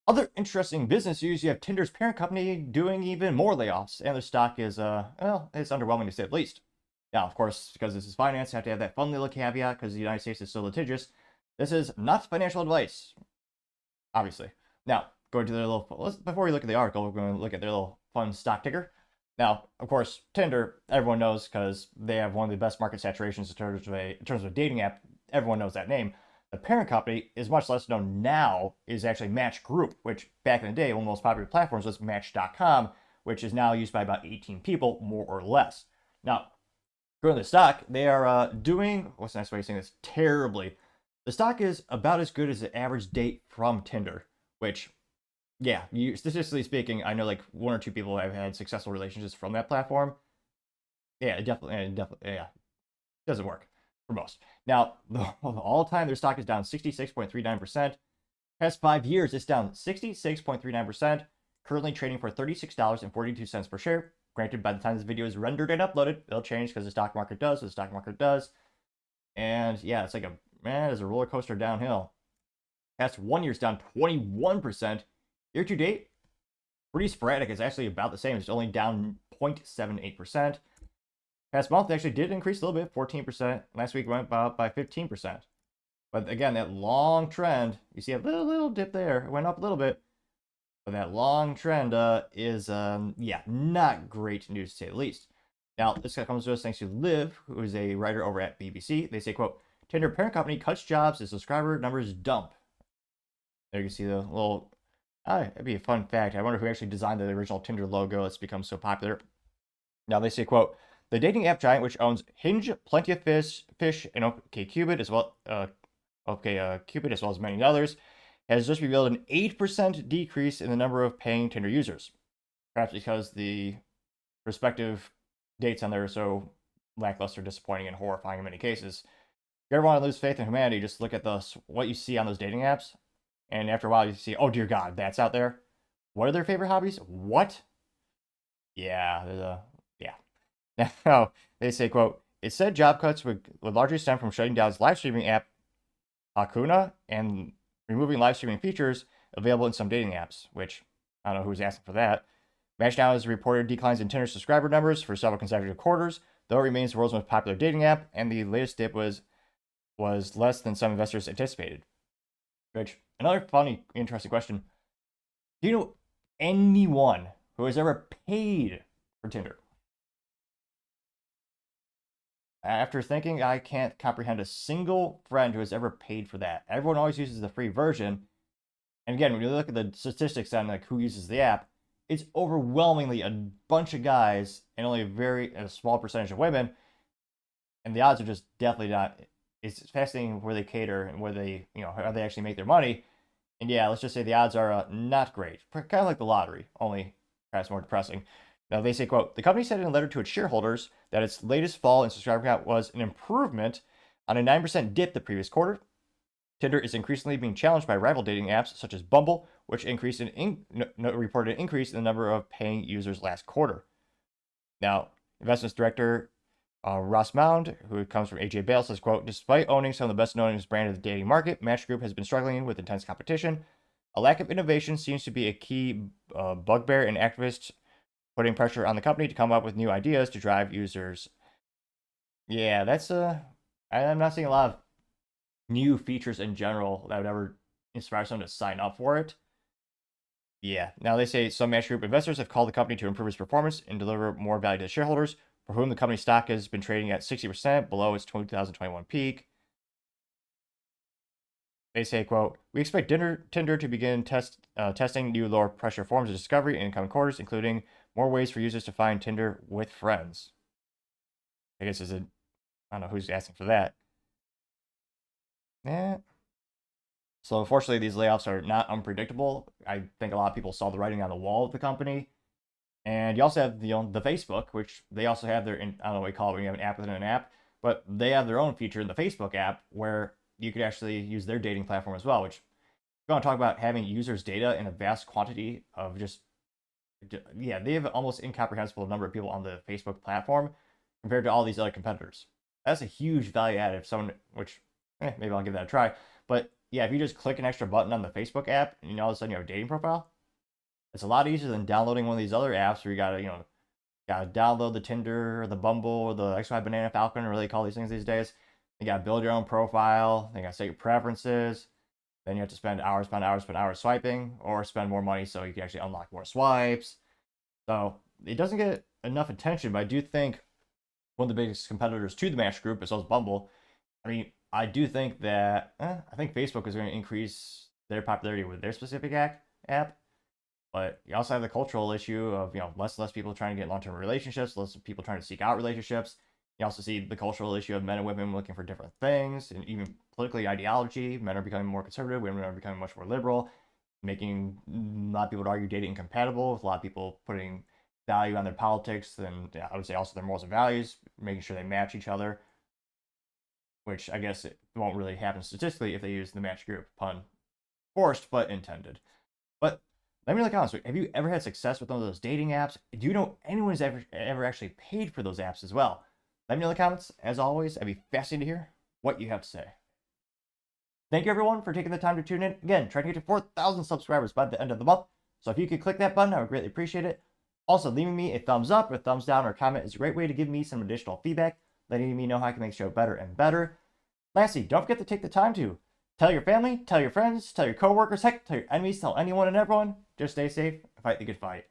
Other interesting business news, you have Tinder's parent company doing even more layoffs, and their stock is, well, it's underwhelming to say the least. Now, of course, because this is finance, you have to have that fun little caveat because the United States is so litigious. This is not financial advice, obviously. Now, going to their little, before we look at the article, we're going to look at their little fun stock ticker. Now, of course, Tinder, everyone knows because they have one of the best market saturations in terms of a dating app. Everyone knows that name. The parent company is much less known now, is actually Match Group, which back in the day, one of the most popular platforms was Match.com, which is now used by about 18 people, more or less. Now, going to the stock, they are doing, what's the nice way of saying this? Terribly. The stock is about as good as the average date from Tinder, which, yeah, statistically speaking, I know like one or two people have had successful relationships from that platform. Yeah, definitely, yeah, doesn't work for most. Now, all time, their stock is down 66.39%. Past 5 years, it's down 66.39%, currently trading for $36.42 per share. Granted, by the time this video is rendered and uploaded, it'll change because the stock market does what the stock market does. And yeah, it's like it's a roller coaster downhill. Past 1 year's down 21%. Year to date, pretty sporadic. It's actually about the same. It's only down 0.78%. Past month actually did increase a little bit, 14%. Last week went up by 15%. But again, that long trend, you see a little dip there. It went up a little bit. But that long trend is, yeah, not great news to say the least. Now, this comes to us thanks to Liv, who is a writer over at BBC. They say, quote, Tinder parent company cuts jobs as subscriber numbers dump. There you can see the little, it'd be a fun fact. I wonder who actually designed the original Tinder logo that's become so popular. Now, they say, quote, the dating app giant, which owns Hinge, Plenty of Fish, and OkCupid as well, Cupid as well as many others, has just revealed an 8% decrease in the number of paying Tinder users. Perhaps because the respective dates on there are so lackluster, disappointing, and horrifying in many cases. If you ever want to lose faith in humanity, just look at what you see on those dating apps, and after a while you see, oh dear God, that's out there. What are their favorite hobbies? What? Yeah, yeah. Now, they say, quote, it said job cuts would largely stem from shutting down its live streaming app, Hakuna, and removing live streaming features available in some dating apps, which I don't know who's asking for that. Match now has reported declines in Tinder subscriber numbers for several consecutive quarters, though it remains the world's most popular dating app, and the latest dip was less than some investors anticipated. Which, another funny, interesting question. Do you know anyone who has ever paid for Tinder? After thinking, I can't comprehend a single friend who has ever paid for that. Everyone always uses the free version. And again, when you look at the statistics on like who uses the app, it's overwhelmingly a bunch of guys and only a small percentage of women. And the odds are just definitely not. It's fascinating where they cater and where they, how they actually make their money. And yeah, let's just say the odds are not great. Kind of like the lottery, only perhaps more depressing. Now, they say, quote, the company said in a letter to its shareholders that its latest fall in subscriber count was an improvement on a 9% dip the previous quarter. Tinder is increasingly being challenged by rival dating apps such as Bumble, which reported an increase in the number of paying users last quarter. Now, investments director Ross Mound, who comes from AJ Bale, says, quote, despite owning some of the best known brand of the dating market, Match Group has been struggling with intense competition. A lack of innovation seems to be a key bugbear, and activists putting pressure on the company to come up with new ideas to drive users. Yeah, I'm not seeing a lot of new features in general that would ever inspire someone to sign up for it. Yeah, now they say some Match Group investors have called the company to improve its performance and deliver more value to shareholders, for whom the company's stock has been trading at 60% below its 2021 peak. They say, quote, we expect Tinder to begin testing new lower pressure forms of discovery in coming quarters, including more ways for users to find Tinder with friends. I guess I don't know who's asking for that. Yeah. So unfortunately, these layoffs are not unpredictable. I think a lot of people saw the writing on the wall of the company. And you also have the Facebook, which they also have I don't know what you call it when you have an app within an app, but they have their own feature in the Facebook app where you could actually use their dating platform as well, which if you want to talk about having users' data in a vast quantity of yeah, they have almost incomprehensible number of people on the Facebook platform compared to all these other competitors. That's a huge value add if someone, which maybe I'll give that a try. But yeah, if you just click an extra button on the Facebook app and all of a sudden you have a dating profile, it's a lot easier than downloading one of these other apps where you gotta, gotta download the Tinder or the Bumble or the XY Banana Falcon, or what they call these things these days. You gotta build your own profile. You gotta set your preferences. Then you have to spend hours swiping, or spend more money so you can actually unlock more swipes. So it doesn't get enough attention, but I do think one of the biggest competitors to the Match Group, as well as Bumble. I mean, I do think that I think Facebook is going to increase their popularity with their specific app, but you also have the cultural issue of less and less people trying to get long-term relationships, less people trying to seek out relationships. You also see the cultural issue of men and women looking for different things, and even politically ideology. Men are becoming more conservative, women are becoming much more liberal, making a lot of people would argue dating incompatible, with a lot of people putting value on their politics, and I would say also their morals and values, making sure they match each other, which I guess it won't really happen statistically if they use the Match Group, pun forced but intended. But let me know in the comments, have you ever had success with one of those dating apps? Do you know anyone who's ever actually paid for those apps as well? Let me know in the comments. As always, I'd be fascinated to hear what you have to say. Thank you everyone for taking the time to tune in. Again, trying to get to 4,000 subscribers by the end of the month. So if you could click that button, I would greatly appreciate it. Also, leaving me a thumbs up, a thumbs down, or a comment is a great way to give me some additional feedback, letting me know how I can make the show better and better. Lastly, don't forget to take the time to tell your family, tell your friends, tell your coworkers, heck, tell your enemies, tell anyone and everyone. Just stay safe and fight the good fight.